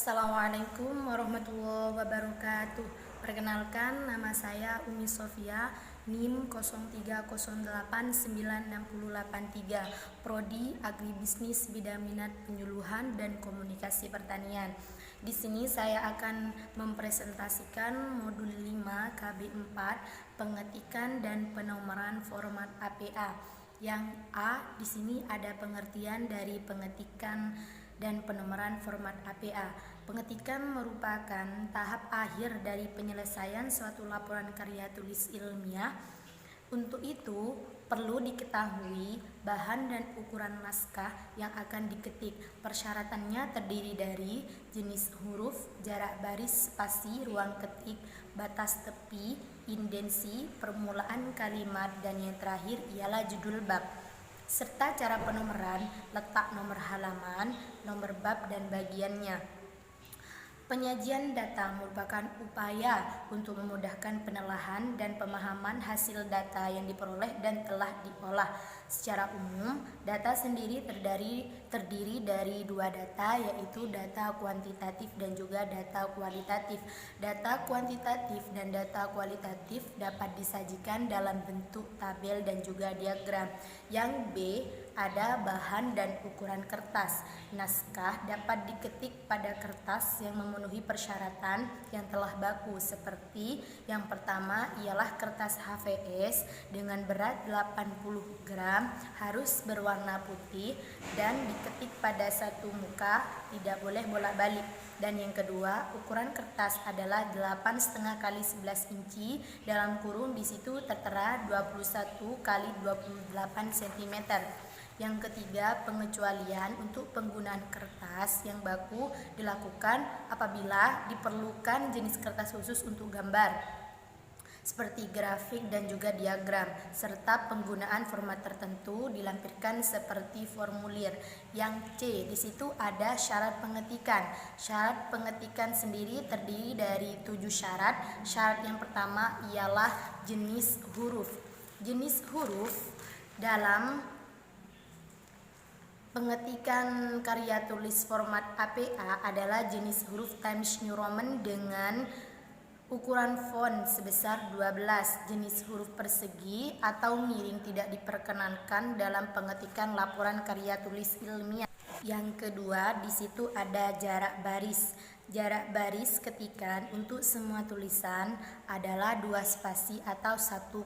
Assalamualaikum warahmatullahi wabarakatuh. Perkenalkan, nama saya Umi Sofia, NIM 03089683, Prodi Agribisnis Bidang Minat Penyuluhan dan Komunikasi Pertanian. Di sini saya akan mempresentasikan modul 5 KB4, pengetikan dan penomoran format APA. Yang A di sini ada pengertian dari pengetikan dan penomoran format APA. Pengetikan merupakan tahap akhir dari penyelesaian suatu laporan karya tulis ilmiah. Untuk itu, perlu diketahui bahan dan ukuran naskah yang akan diketik. Persyaratannya terdiri dari jenis huruf, jarak baris, spasi, ruang ketik, batas tepi, indensi, permulaan kalimat, dan yang terakhir ialah judul bab, serta cara penomoran, letak nomor halaman, nomor bab, dan bagiannya. Penyajian data merupakan upaya untuk memudahkan penelahan dan pemahaman hasil data yang diperoleh dan telah diolah. Secara umum, data sendiri terdiri dari dua data, yaitu data kuantitatif dan juga data kualitatif. Data kuantitatif dan data kualitatif dapat disajikan dalam bentuk tabel dan juga diagram. Yang B, ada bahan dan ukuran kertas. Naskah dapat diketik pada kertas yang memenuhi persyaratan yang telah baku, seperti yang pertama ialah kertas HVS dengan berat 80 gram, harus berwarna putih dan diketik pada satu muka, tidak boleh bolak-balik. Dan yang kedua, ukuran kertas adalah 8,5 x 11 inci, dalam kurung di situ tertera 21 x 28 cm. Yang ketiga, pengecualian untuk penggunaan kertas yang baku dilakukan apabila diperlukan jenis kertas khusus untuk gambar, seperti grafik dan juga diagram, serta penggunaan format tertentu dilampirkan seperti formulir. Yang C, di situ ada syarat pengetikan. Syarat pengetikan sendiri terdiri dari 7 syarat. Syarat yang pertama ialah jenis huruf. Jenis huruf dalam pengetikan karya tulis format APA adalah jenis huruf Times New Roman dengan ukuran font sebesar 12. Jenis huruf persegi atau miring tidak diperkenankan dalam pengetikan laporan karya tulis ilmiah. Yang kedua, di situ ada jarak baris. Jarak baris ketikan untuk semua tulisan adalah 2 spasi atau 1,5,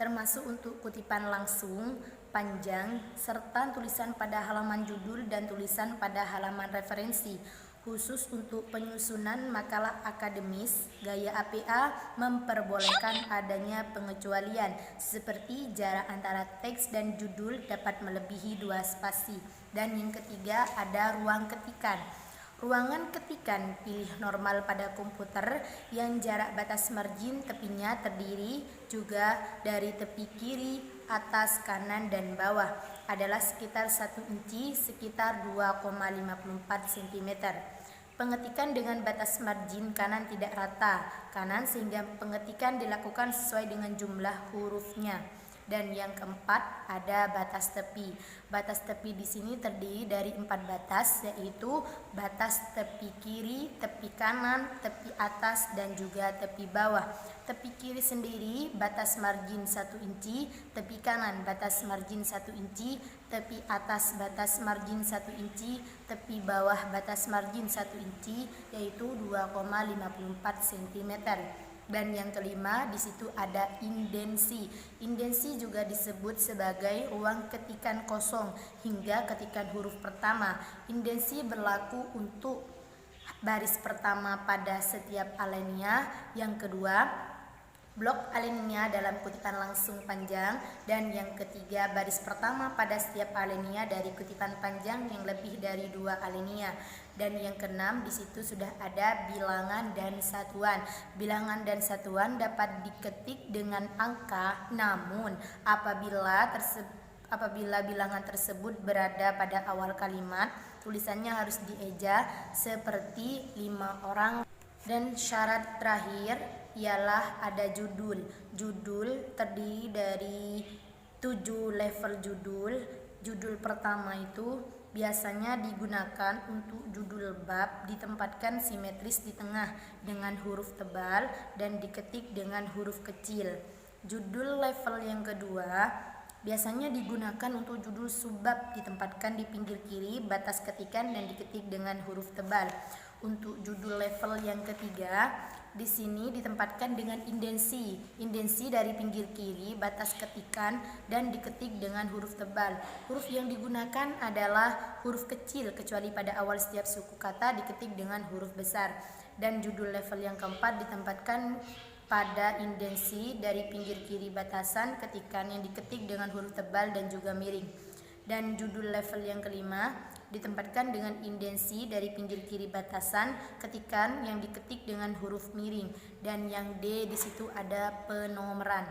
termasuk untuk kutipan langsung, panjang, serta tulisan pada halaman judul dan tulisan pada halaman referensi. Khusus untuk penyusunan makalah akademis, gaya APA memperbolehkan adanya pengecualian, seperti jarak antara teks dan judul dapat melebihi 2 spasi. Dan yang ketiga, ada ruang ketikan. Ruangan ketikan pilih normal pada komputer yang jarak batas margin tepinya terdiri juga dari tepi kiri, atas, kanan, dan bawah adalah sekitar 1 inci, sekitar 2,54 cm. Pengetikan dengan batas margin kanan tidak rata kanan, sehingga pengetikan dilakukan sesuai dengan jumlah hurufnya. Dan yang keempat, ada batas tepi. Batas tepi di sini terdiri dari 4 batas, yaitu batas tepi kiri, tepi kanan, tepi atas, dan juga tepi bawah. Tepi kiri sendiri batas margin 1 inci, tepi kanan batas margin 1 inci, tepi atas batas margin 1 inci, tepi bawah batas margin 1 inci, yaitu 2,54 cm. Dan yang kelima, di situ ada indensi. Indensi juga disebut sebagai ruang ketikan kosong hingga ketikan huruf pertama. Indensi berlaku untuk baris pertama pada setiap alinea, yang kedua blok alinea dalam kutipan langsung panjang, dan yang ketiga baris pertama pada setiap alinea dari kutipan panjang yang lebih dari 2 alinea. Dan yang keenam, di situ sudah ada bilangan dan satuan. Bilangan dan satuan dapat diketik dengan angka, namun apabila bilangan tersebut berada pada awal kalimat, tulisannya harus dieja seperti 5 orang. Dan syarat terakhir ialah ada judul. Judul terdiri dari 7 level judul. Judul pertama itu biasanya digunakan untuk judul bab ditempatkan simetris di tengah dengan huruf tebal dan diketik dengan huruf kecil. Judul level yang kedua biasanya digunakan untuk judul subbab ditempatkan di pinggir kiri batas ketikan dan diketik dengan huruf tebal. Untuk judul level yang ketiga, di sini ditempatkan dengan indensi. Indensi dari pinggir kiri, batas ketikan, dan diketik dengan huruf tebal. Huruf yang digunakan adalah huruf kecil, kecuali pada awal setiap suku kata diketik dengan huruf besar. Dan judul level yang keempat ditempatkan pada indensi dari pinggir kiri batasan ketikan yang diketik dengan huruf tebal dan juga miring. Dan judul level yang kelima ditempatkan dengan indensi dari pinggir kiri batasan ketikan yang diketik dengan huruf miring. Dan yang D di situ ada penomeran.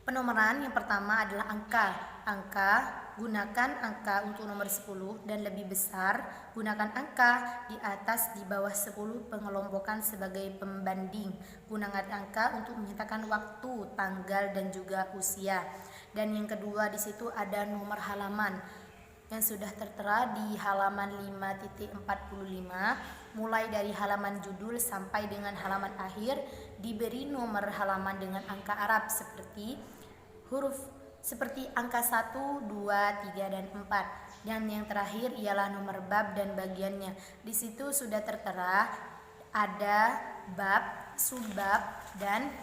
Penomeran yang pertama adalah angka. Angka, gunakan angka untuk nomor 10 dan lebih besar. Gunakan angka di atas di bawah 10 pengelompokan sebagai pembanding. Gunakan angka untuk menyatakan waktu, tanggal dan juga usia. Dan yang kedua di situ ada nomor halaman yang sudah tertera di halaman 5.45, mulai dari halaman judul sampai dengan halaman akhir diberi nomor halaman dengan angka Arab seperti angka 1, 2, 3 dan 4. Dan yang terakhir ialah nomor bab dan bagiannya. Di situ sudah tertera ada bab, subbab dan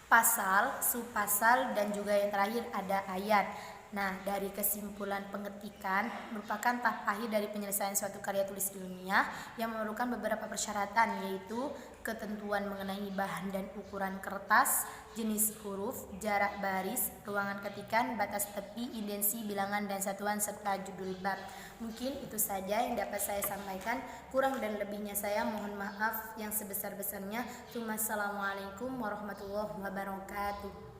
pasal, subpasal dan juga yang terakhir ada ayat. Nah, dari kesimpulan pengetikan merupakan tahap akhir dari penyelesaian suatu karya tulis ilmiah yang memerlukan beberapa persyaratan, yaitu ketentuan mengenai bahan dan ukuran kertas, jenis huruf, jarak baris, ruangan ketikan, batas tepi, indensi, bilangan dan satuan serta judul bab. Mungkin itu saja yang dapat saya sampaikan. Kurang dan lebihnya saya mohon maaf yang sebesar-besarnya. Assalamualaikum warahmatullahi wabarakatuh.